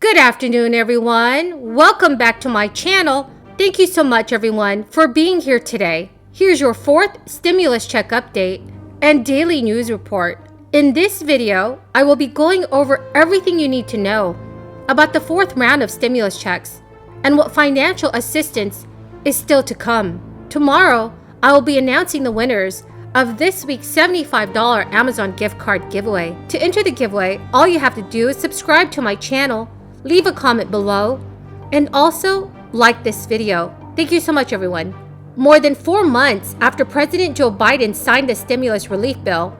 Good afternoon, everyone. Welcome back to my channel. Thank you so much, everyone, for being here today. Here's your fourth stimulus check update and daily news report. In this video, I will be going over everything you need to know about the fourth round of stimulus checks and what financial assistance is still to come. Tomorrow, I will be announcing the winners of this week's $75 Amazon gift card giveaway. To enter the giveaway, all you have to do is subscribe to my channel, leave a comment below, and also like this video. Thank you so much, everyone. More than 4 months after President Joe Biden signed the stimulus relief bill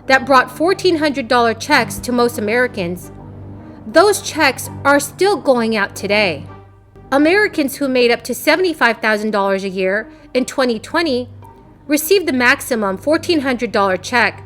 that brought $1,400 checks to most Americans, those checks are still going out today. Americans who made up to $75,000 a year in 2020 received the maximum $1,400 check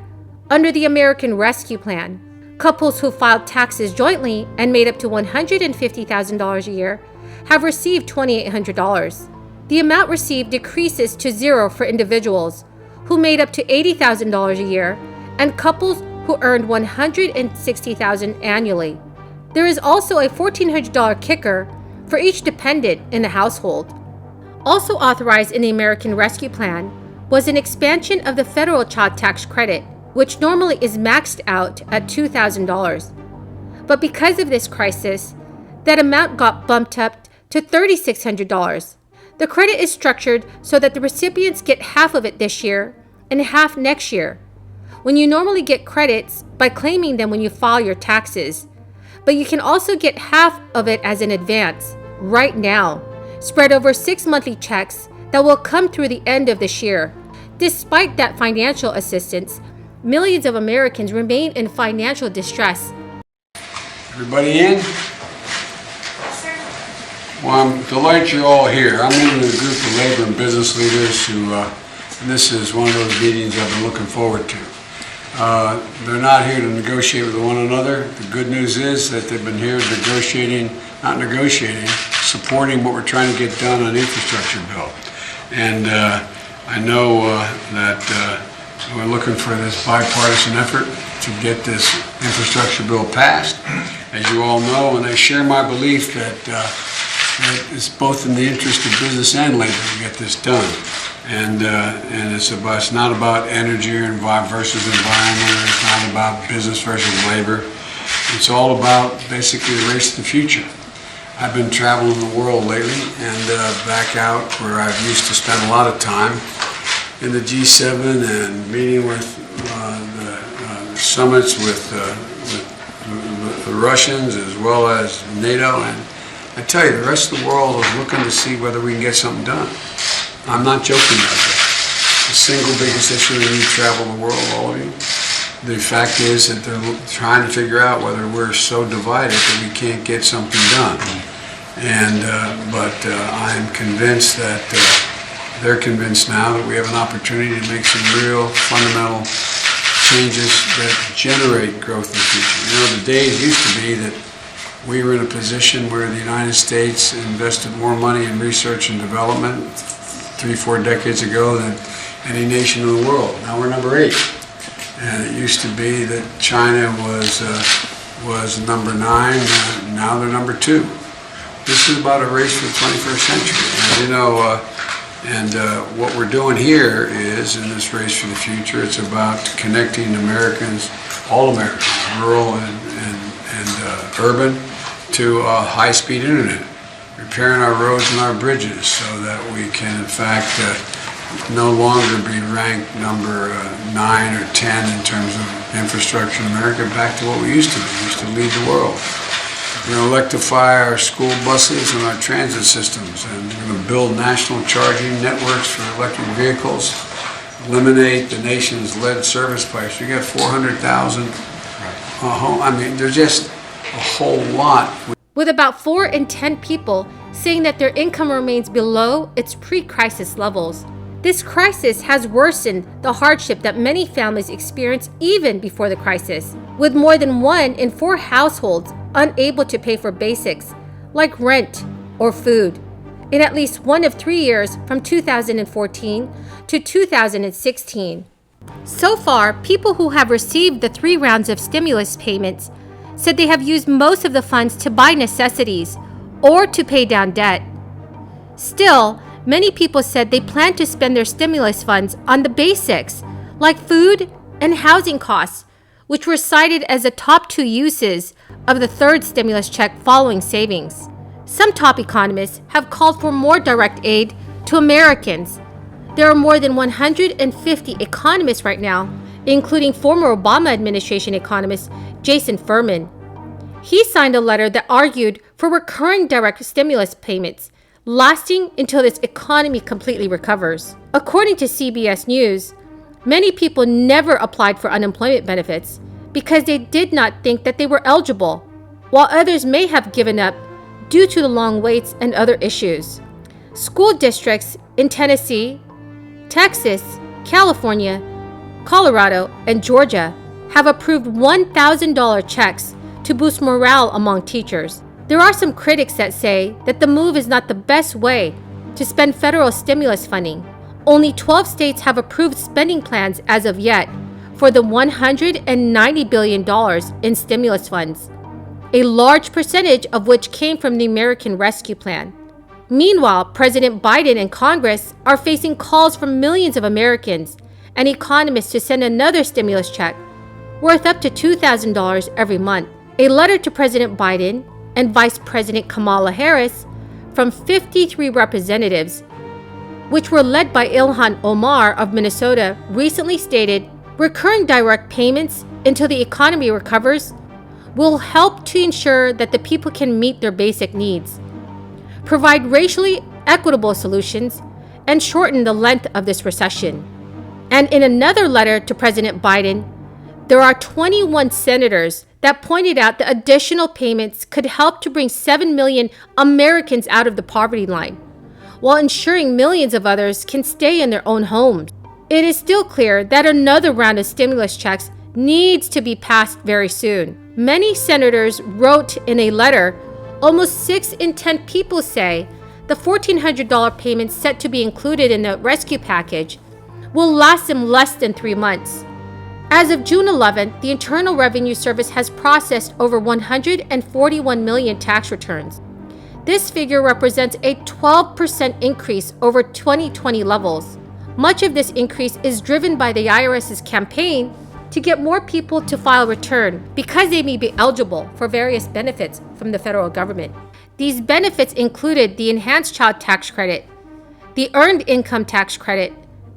under the American Rescue Plan. Couples who filed taxes jointly and made up to $150,000 a year have received $2,800. The amount received decreases to zero for individuals who made up to $80,000 a year and couples who earned $160,000 annually. There is also a $1,400 kicker for each dependent in the household. Also authorized in the American Rescue Plan was an expansion of the federal child tax credit, which normally is maxed out at $2,000. But because of this crisis, that amount got bumped up to $3,600. The credit is structured so that the recipients get half of it this year and half next year, when you normally get credits by claiming them when you file your taxes. But you can also get half of it as an advance right now, spread over 6 monthly checks that will come through the end of this year. Despite that financial assistance, millions of Americans remain in financial distress. Everybody in? Well, I'm delighted you're all here. I'm in with a group of labor and business leaders who, and this is one of those meetings I've been looking forward to. They're not here to negotiate with one another. The good news is that they've been here supporting what we're trying to get done on the infrastructure bill. And I know that we're looking for this bipartisan effort to get this infrastructure bill passed. As you all know, and I share my belief that it's both in the interest of business and labor to get this done. And it's not about energy versus environment. It's not about business versus labor. It's all about basically the race to the future. I've been traveling the world lately and back out where I've used to spend a lot of time in the G7 and meeting with the summits with the Russians as well as NATO. And I tell you, the rest of the world is looking to see whether we can get something done. I'm not joking about that. The single biggest issue when you travel the world, all of you, the fact is that they're trying to figure out whether we're so divided that we can't get something done. And but I'm convinced that they're convinced now that we have an opportunity to make some real fundamental changes that generate growth in the future. You know, the days used to be that we were in a position where the United States invested more money in research and development 3-4 decades ago than any nation in the world. Now we're number 8. And it used to be that China was number 9, now they're number 2. This is about a race for the 21st century. And, you know, what we're doing here is, in this race for the future, it's about connecting Americans, all Americans, rural and urban, to high-speed internet, repairing our roads and our bridges so that we can, in fact, no longer be ranked number 9 or 10 in terms of infrastructure in America, back to what we used to be. We used to lead the world. We're going to electrify our school buses and our transit systems, and we're going to build national charging networks for electric vehicles, eliminate the nation's lead service pipes. We got 400,000 homes. I mean, there's just a whole lot. With about 4 in 10 people saying that their income remains below its pre-crisis levels. This crisis has worsened the hardship that many families experienced even before the crisis, with more than 1 in 4 households unable to pay for basics like rent or food in at least 1 of 3 years from 2014 to 2016. So far, people who have received the 3 rounds of stimulus payments said they have used most of the funds to buy necessities or to pay down debt. Still, many people said they plan to spend their stimulus funds on the basics, like food and housing costs, which were cited as the top two uses of the third stimulus check following savings. Some top economists have called for more direct aid to Americans. There are more than 150 economists right now, including former Obama administration economist Jason Furman. He signed a letter that argued for recurring direct stimulus payments lasting until this economy completely recovers. According to CBS News, many people never applied for unemployment benefits because they did not think that they were eligible, while others may have given up due to the long waits and other issues. School districts in Tennessee, Texas, California, Colorado, and Georgia have approved $1,000 checks to boost morale among teachers. There are some critics that say that the move is not the best way to spend federal stimulus funding. Only 12 states have approved spending plans as of yet for the $190 billion in stimulus funds, a large percentage of which came from the American Rescue Plan. Meanwhile, President Biden and Congress are facing calls from millions of Americans and economists to send another stimulus check worth up to $2,000 every month. A letter to President Biden and Vice President Kamala Harris from 53 representatives, which were led by Ilhan Omar of Minnesota, recently stated recurring direct payments until the economy recovers will help to ensure that the people can meet their basic needs, provide racially equitable solutions, and shorten the length of this recession. And in another letter to President Biden, there are 21 senators that pointed out the additional payments could help to bring 7 million Americans out of the poverty line, while ensuring millions of others can stay in their own homes. It is still clear that another round of stimulus checks needs to be passed very soon. Many senators wrote in a letter, almost 6 in 10 people say the $1,400 payment set to be included in the rescue package will last them less than 3 months. As of June 11th, the Internal Revenue Service has processed over 141 million tax returns. This figure represents a 12% increase over 2020 levels. Much of this increase is driven by the IRS's campaign to get more people to file return because they may be eligible for various benefits from the federal government. These benefits included the Enhanced Child Tax Credit, the Earned Income Tax Credit,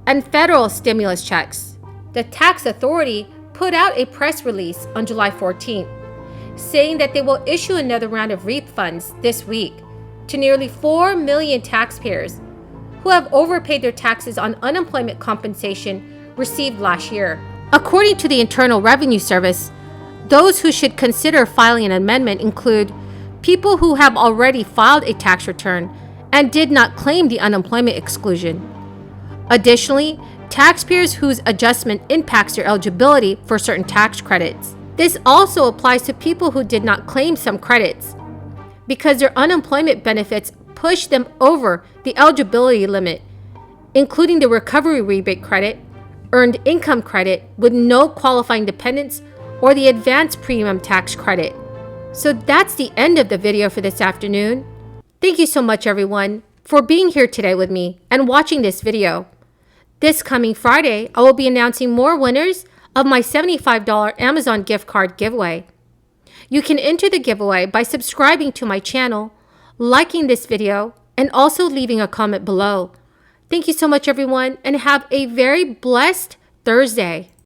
and federal stimulus checks. The tax authority put out a press release on July 14th, saying that they will issue another round of refunds this week to nearly 4 million taxpayers who have overpaid their taxes on unemployment compensation received last year. According to the Internal Revenue Service, those who should consider filing an amendment include people who have already filed a tax return and did not claim the unemployment exclusion. Additionally, taxpayers whose adjustment impacts their eligibility for certain tax credits. This also applies to people who did not claim some credits because their unemployment benefits push them over the eligibility limit, including the recovery rebate credit, earned income credit with no qualifying dependents, or the advanced premium tax credit. So that's the end of the video for this afternoon. Thank you so much, everyone, for being here today with me and watching this video. This coming Friday, I will be announcing more winners of my $75 Amazon gift card giveaway. You can enter the giveaway by subscribing to my channel, liking this video, and also leaving a comment below. Thank you so much, everyone, and have a very blessed Thursday.